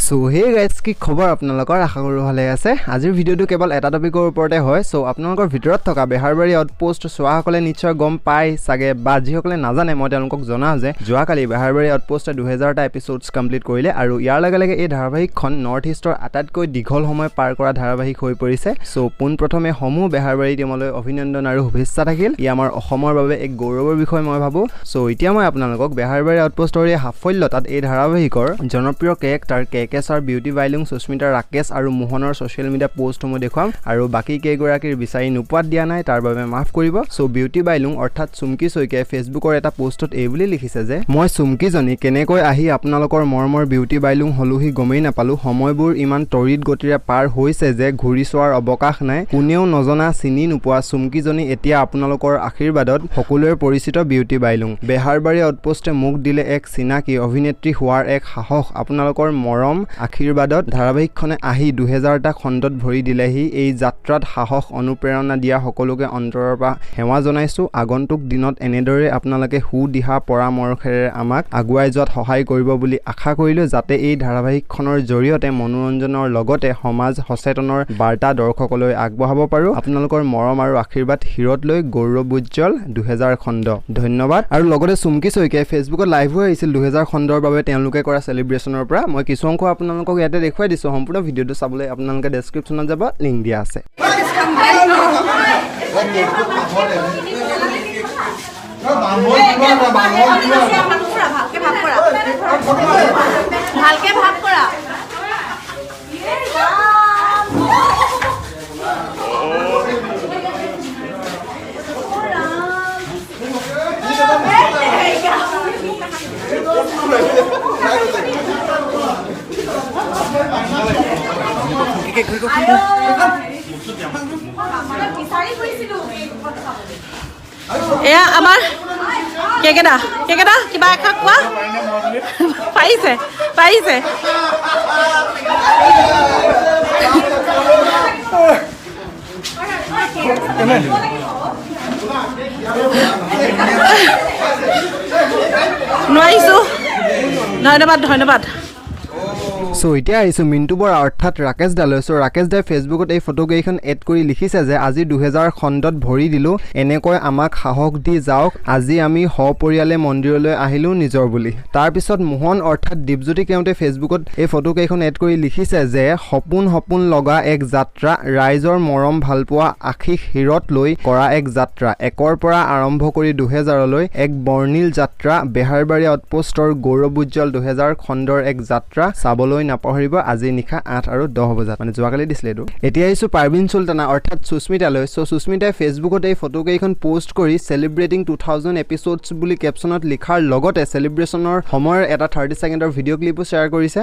So hey guys কি খবৰ আপোনালোকৰ আশা কৰো ভালে আছে আজিৰ ভিডিওটো কেৱল এটা টপিকৰ ওপৰতে হয় সো আপোনালোকৰ ভিতৰত থকা বেহাৰবাৰী আউটপোষ্ট চোৱাসকলে নিশ্চয় গম পায় সাগে বা যিসকলে নাজানে মই তেওঁলোকক জনাও যে যোৱাকালি বেহাৰবাৰী আউটপোষ্টে 2000টা এপিসোডছ কমপ্লিট কৰিলে আৰু ইয়াৰ লগে লগে এই ধাৰাবাহিকখন নৰ্থ ইষ্টৰ আটাইতকৈ দীঘল সময় পাৰ কৰা ধাৰাবাহিক হৈ পৰিছে সো পোনপ্ৰথমে সমূহ বেহাৰবাৰী টিমলৈ অভিনন্দন আৰু শুভেচ্ছা থাকিল ই আমাৰ অসমৰ বাবে এক গৌৰৱৰ বিষয় মই ভাবো সো এতিয়া মই আপোনালোকক বেহাৰবাৰী আউটপোষ্টৰ এই সাফল্যতাত এই ধাৰাবাহিকৰ জনপ্ৰিয় কেৰেক্টাৰ কেকেছাৰ বিউটি বাইলুং সুস্মিতা ৰাকেশ আৰু মোহনৰ সোশ্যাল মিডিয়া পোষ্টসমূহ দেখুৱাম আৰু বাকি কেইগৰাকীৰ বিচাৰি নোপোৱাত দিয়া নাই তাৰ বাবে মাফ কৰিব সো বিউটি বাইলুং অৰ্থাৎ চুমকি শইকীয়াই ফেচবুকৰ এটা পোষ্টত এই বুলি লিখিছে যে মই চুমকিজনী কেনেকৈ আহি আপোনালোকৰ মৰমৰ বিউটি বাইলুং হলুহি গমেই নাপালো সময়বোৰ ইমান তৰিত গতিৰে পাৰ হৈছে যে ঘূৰি চোৱাৰ অৱকাশ নাই কোনেও নজনা চিনি নোপোৱা চুমকিজনী এতিয়া আপোনালোকৰ আশীৰ্বাদত সকলোৰে পৰিচিত বিউটি বাইলুং বেহাৰবাৰী আউটপোষ্টে মোক দিলে এক চিনাকি অভিনেত্ৰী হোৱাৰ এক সাহস আপোনালোকৰ মৰম আশীৰ্বাদত ধাৰাবাহিকখনে আহি 2000টা খণ্ডত ভৰি দিলেহি এই যাত্ৰাত সাহস অনুপ্ৰেৰণা দিয়া সকলোকে অন্তৰৰ পৰা সেৱা জনাইছো আগন্তুক দিনত এনেদৰে আপোনালোকে সুদিহা পৰামৰ্শেৰে আমাক আগুৱাই যোৱাত সহায় কৰিব বুলি আশা কৰিলো যাতে এই ধাৰাবাহিকখনৰ জৰিয়তে মনোৰঞ্জনৰ লগতে সমাজ সচেতনৰ বাৰ্তা দৰ্শকলৈ আগবঢ়াব পাৰো আপোনালোকৰ মৰম আৰু আশীৰ্বাদ হিৰত লৈ গৌৰৱোজ্জ্বল 2000 খণ্ড ধন্যবাদ আৰু লগতে চুমকি শইকীয়াই ফেচবুকত লাইভ হৈ আহিছিল 2000 খণ্ডৰ বাবে তেওঁলোকে কৰা সেলিব্ৰেচনৰ পৰা মই কিছু অংশ আপোনালোকক ইয়াতে দেখুৱাই দিছো সম্পূৰ্ণ ভিডিওটো চাবলৈ আপোনালোকে ডেসক্ৰিপচনত যাব লিংক দিয়া আছে ভালকে ভাব কৰা এয়া আমাৰ কেকেটা কিবা একা কোৱা পাৰিছে নোৱাৰিছো ধন্যবাদ সো এতিয়া আহিছো মিন্টু বৰা অৰ্থাৎ ৰাকেশ দালৈ সো ৰাকেশ দাই ফেচবুকত এই ফটোকেইখন এড কৰি লিখিছে যে আজি 2000 খণ্ডত ভৰি দিলো এনেকৈ আমাক সাহস দি যাওক আজি আমি সপৰিয়ালে মন্দিৰলৈ আহিলো নিজৰ বুলি তাৰ পিছত মোহন অৰ্থাৎ দীপজ্যোতি কেউতে ফেচবুকত এই ফটোকেইখন এড কৰি লিখিছে যে সপোন লগা এক যাত্ৰা ৰাইজৰ মৰম ভালপোৱা আশীষ হিৰত লৈ কৰা এক যাত্ৰা একৰ পৰা আৰম্ভ কৰি 2000লৈ এক বৰ্ণিল যাত্ৰা বেহাৰবাৰী আউটপোষ্টৰ গৌৰৱোজ্জ্বল 2000 খণ্ডৰ এক যাত্ৰা চাবলৈ নাপাহৰিব আজি নিশা 8 আৰু 10 বজাত মানে যোৱাকালি দিছিলে এইটো এতিয়া আহিছো পাৰবিন সুলতানা অৰ্থাৎ সুস্মিতালৈ সো সুস্মিতাই ফেচবুকত এই ফটোকেইখন পোষ্ট কৰি সেলিব্ৰেটিং 2000 এপিসোডছ বুলি কেপচনত লিখাৰ লগতে সেলিব্ৰেচনৰ সময়ৰ এটা 30 ছেকেণ্ডৰ ভিডিঅ' ক্লিপো শ্বেয়াৰ কৰিছে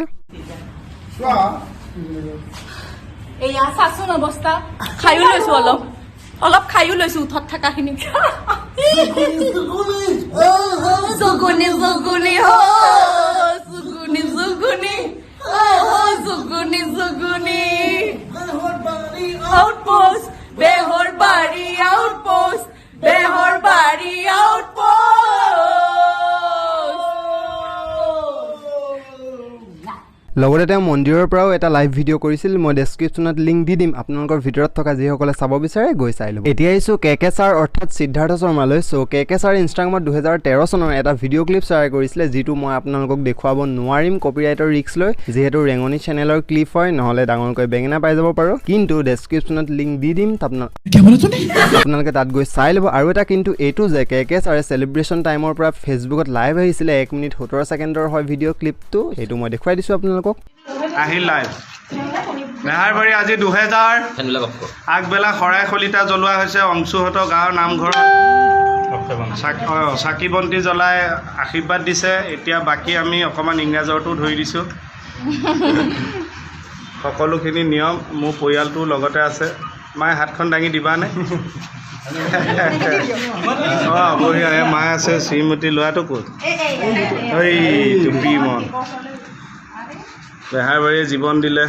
এয়া সাচুন অৱস্থা খাইও লৈছো অলপ খাইও লৈছো উঠত থাকাখিনি জগুনি Outpost, Behorbaari Outpost. লগতে তেওঁ মন্দিৰৰ পৰাও এটা লাইভ ভিডিঅ' কৰিছিল মই ডেসক্ৰিপচনত লিংক দি দিম আপোনালোকৰ ভিতৰত থকা যিসকলে চাব বিচাৰে গৈ চাই ল'ব এতিয়া আহিছো কেকেছাৰ অৰ্থাৎ সিদ্ধাৰ্থ শৰ্মালৈ সো কেকেছাৰ ইনষ্টাগ্ৰামত 2013 চনৰ এটা ভিডিঅ' ক্লিপ শ্বেয়াৰ কৰিছিলে যিটো মই আপোনালোকক দেখুৱাব নোৱাৰিম কপিৰাইটৰ ৰিস্ক লৈ যেহেতু ৰেঙনি চেনেলৰ ক্লিপ হয় নহলে ডাঙৰকৈ বেঙেনা পাই যাব পাৰো কিন্তু ডেসক্ৰিপচনত লিংক দি দিম আপোনালোকে তাত গৈ চাই ল'ব আৰু এটা কিন্তু এইটো যে কেকেছাৰে সেলিব্ৰেচন টাইমৰ পৰা ফেচবুকত লাইভ আহিছিলে 1 মিনিট 17 ছেকেণ্ডৰ হয় ভিডিঅ' ক্লিপটো এইটো মই দেখুৱাই দিছো আপোনালোকক আহিল লাইভ বেহাৰবাৰী আজি 2000 আগবেলা শৰাই খলিতা জ্বলোৱা হৈছে অংশুহঁতৰ গাঁৱৰ নামঘৰত চাকি বন্তি জ্বলাই আশীৰ্বাদ দিছে এতিয়া বাকী আমি অকণমান ইংৰাজৰটো ধৰি দিছোঁ সকলোখিনি নিয়ম মোৰ পৰিয়ালটো লগতে আছে মায়ে হাতখন দাঙি দিবানে অঁ বঢ়িয়া মায়ে আছে শ্ৰীমতী ল'ৰাটো ক'ত এই টুপি মন বেহাৰবাৰীয়ে জীৱন দিলে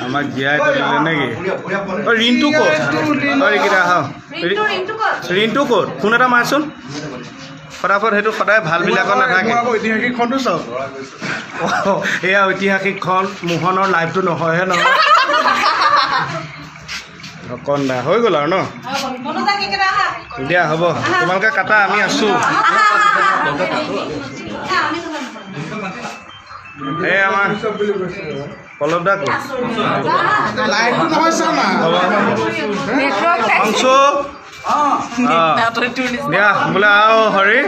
আমাক জীয়াই তুলিলে নেকি ৰিণ্টু ক'ত এইকেইটা ৰিণ্টু ক'ত ফোন এটা মাৰচোন ফটাফট সেইটো সদায় ভালবিলাকত নাথাকে ঐতিহাসিকখনো চাওক এয়া ঐতিহাসিকখন মোহনৰ লাইভটো নহয়হে নহয় অকণদা হৈ গ'ল আৰু ন দিয়া হ'ব তোমালোকে কাটা আমি আছোঁ এই আমাৰ পল্লৱ দা লাইটটো নহয় চাওঁ না অংশু দিয়া বোলে আও হৰি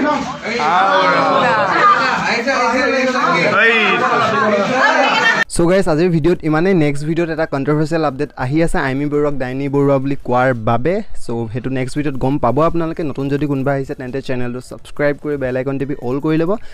চ' গাইজ আজিৰ ভিডিঅ'ত ইমানেই নেক্সট ভিডিঅ'ত এটা কণ্ট্ৰভাৰ্চিয়েল আপডেট আহি আছে আইমি বৰুৱাক ডাইনী বৰুৱা বুলি কোৱাৰ বাবে চ' সেইটো নেক্সট ভিডিঅ'ত গম পাব আপোনালোকে নতুন যদি কোনোবা আহিছে তেন্তে চেনেলটো ছাবস্ক্ৰাইব কৰি বেল আইকন টিপি অল কৰি ল'ব